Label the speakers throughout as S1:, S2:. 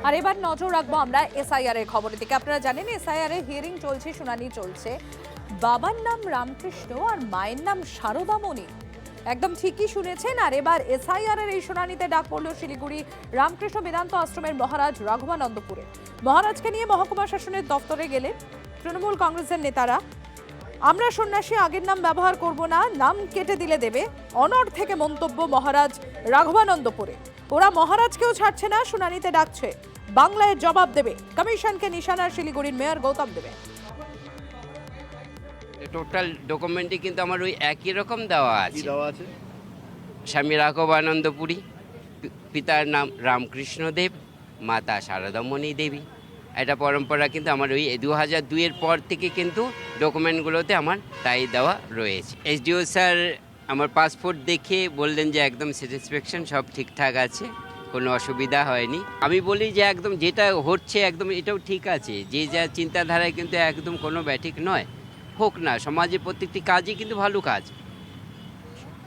S1: আর এবার নজর রাখবো আমরা এসআইআর এর খবরের দিকে। আপনারা জানেন এসআইআর এর হিয়ারিং চলছে, শুনানি চলছে। বাবার নাম রামকৃষ্ণ আর মায়ের নাম শারদামণি, একদম ঠিকই শুনেছেন। আর এবার এসআইআর এর এই শুনানিতে ডাক পড়ল শিলিগুড়ি রামকৃষ্ণ বেদান্ত আশ্রমের মহারাজ রাঘবানন্দপুরে। মহারাজকে নিয়ে মহকুমা শাসনের দপ্তরে গেলেন তৃণমূল কংগ্রেসের নেতারা। আমরা সন্ন্যাসী, আগের নাম ব্যবহার করব না, নাম কেটে দিলে দেবে, অনড় থেকে মন্তব্য মহারাজ রাঘবানন্দপুরে। ওরা মহারাজকেও ছাড়ছে না, শুনানিতে ডাকছে, বাংলায় জবাব দেবে। কমিশনকে নিশানার শিলিগুড়ির মেয়র গৌতম দেবে।
S2: টোটাল ডকুমেন্টে কিন্তু আমার ওই একই রকম দেওয়া আছে। স্বামী রাঘবানন্দপুরী, পিতার নাম রামকৃষ্ণ দেব, মাতা শারদামণি দেবী। এটা পরম্পরা কিন্তু আমার ওই 2002-এর পর থেকে কিন্তু ডকুমেন্টগুলোতে আমার তাই দেওয়া রয়েছে। এসডিও স্যার আমার পাসপোর্ট দেখে বললেন যে একদম স্যাটিসফ্যাকশন, সব ঠিকঠাক আছে, কোনো অসুবিধা হয়নি। আমি বলি যে একদম যেটা হচ্ছে একদম এটাও ঠিক আছে, যে যা চিন্তাধারায় কিন্তু একদম কোনো ব্যাঠিক নয়। হোক না, সমাজে প্রত্যেকটি কাজই কিন্তু ভালো কাজ।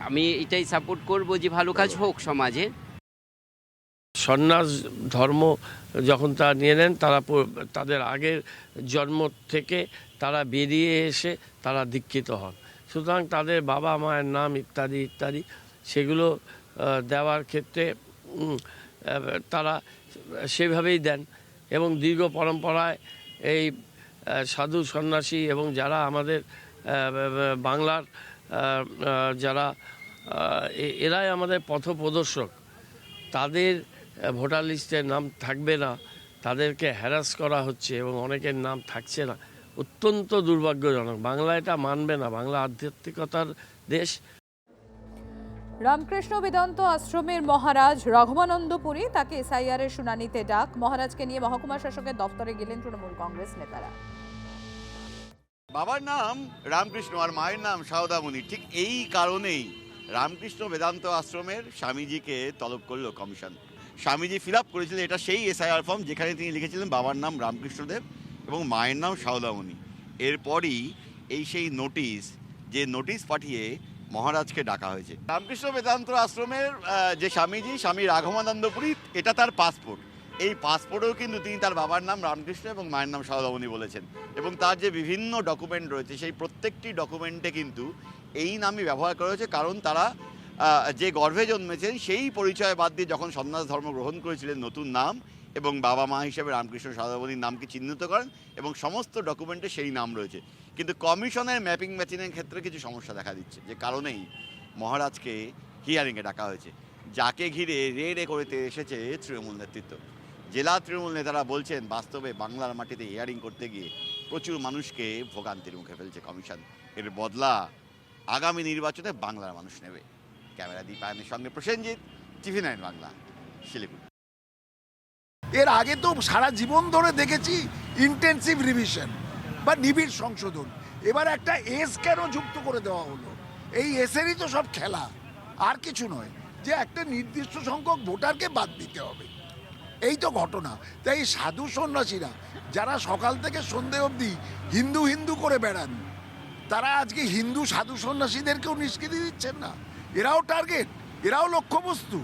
S2: আমি এটাই সাপোর্ট করব যে ভালো কাজ হোক সমাজে।
S3: সন্ন্যাস ধর্ম যখন তারা নিয়ে নেন, তারা তাদের আগের জন্ম থেকে তারা বেরিয়ে এসে তারা দীক্ষিত হন। সুতরাং তাদের বাবা মায়ের নাম ইত্যাদি ইত্যাদি সেগুলো দেওয়ার ক্ষেত্রে তারা সেভাবেই দেন। এবং দীর্ঘ পরম্পরায় এই সাধু সন্ন্যাসী এবং যারা আমাদের বাংলার যারা এরাই আমাদের পথপ্রদর্শক, তাদের ভোটার লিস্টে নাম থাকবে না, তাদেরকে হ্যারাস করা হচ্ছে এবং অনেকের নাম থাকছে না। অত্যন্ত দুর্ভাগ্যজনক। বাংলা এটা মানবে না, বাংলা আধ্যাত্মিকতার দেশ।
S1: রামকৃষ্ণ বেদান্ত আশ্রমের মহারাজ রাঘবানন্দপুরী, তাকে এসআইআর এর শুনানিতে ডাক। মহারাজকে নিয়ে মহকুমা শাসকের দপ্তরে গেলেন তৃণমূল কংগ্রেস নেতারা।
S4: বাবার নাম রামকৃষ্ণ আর মায়ের নাম শারদামণি, ঠিক এই কারণেই রামকৃষ্ণ বেদান্ত আশ্রমের স্বামীজিকে তলব করলো কমিশন। স্বামীজি ফিল আপ করেছিলেন এটা সেই এসআইআর ফর্ম যেখানে তিনি লিখেছিলেন বাবার নাম রামকৃষ্ণদেব এবং মায়ের নাম শারদামণি। এরপরই এই সেই নোটিশ, যে নোটিশ পাঠিয়ে মহারাজকে ডাকা হয়েছে। রামকৃষ্ণ বেদান্ত আশ্রমের যে স্বামীজি, স্বামী রাঘবানন্দপুরী, এটা তার পাসপোর্ট। এই পাসপোর্টেও কিন্তু তিনি তার বাবার নাম রামকৃষ্ণ এবং মায়ের নাম শারদামণি বলেছেন। এবং তার যে বিভিন্ন ডকুমেন্ট রয়েছে সেই প্রত্যেকটি ডকুমেন্টে কিন্তু এই নামই ব্যবহার করা হয়েছে। কারণ তারা যে গর্ভে জন্মেছেন সেই পরিচয় বাদ দিয়ে যখন সন্ন্যাস ধর্ম গ্রহণ করেছিলেন নতুন নাম এবং বাবা মা হিসেবে রামকৃষ্ণ শারদামণির নামকে চিহ্নিত করেন এবং সমস্ত ডকুমেন্টে সেই নাম রয়েছে। কিন্তু কমিশনের ম্যাপিং ম্যাচিংয়ের ক্ষেত্রে কিছু সমস্যা দেখা দিচ্ছে, যে কারণেই মহারাজকে হিয়ারিংয়ে ডাকা হয়েছে, যাকে ঘিরে রে রে করতে এসেছে তৃণমূল নেতৃত্ব। জেলা তৃণমূল নেতারা বলছেন বাস্তবে বাংলার মাটিতে হিয়ারিং করতে গিয়ে প্রচুর মানুষকে ভোগান্তির মুখে ফেলছে কমিশন। এর বদলা আগামী নির্বাচনে বাংলার মানুষ নেবে। ক্যামেরা দীপায়নের সঙ্গে প্রসেনজিৎ, TV9 বাংলা, শিলিগুড়ি।
S5: এর আগে তো সারা জীবন ধরে দেখেছি ইন্টেন্সিভ রিভিশন বা নিবিড় সংশোধন। এবার একটা এস কেন যুক্ত করে দেওয়া হলো? এই এসেরই তো সব খেলা, আর কিছু নয়, যে একটা নির্দিষ্ট সংখ্যক ভোটারকে বাদ দিতে হবে, এই তো ঘটনা। তাই সাধু সন্ন্যাসীরা যারা সকাল থেকে সন্ধে অবধি হিন্দু হিন্দু করে বেড়ান, তারা আজকে হিন্দু সাধু সন্ন্যাসীদেরকেও নিষ্কৃতি দিচ্ছেন না। এরাও টার্গেট, এরাও লক্ষ্যবস্তু।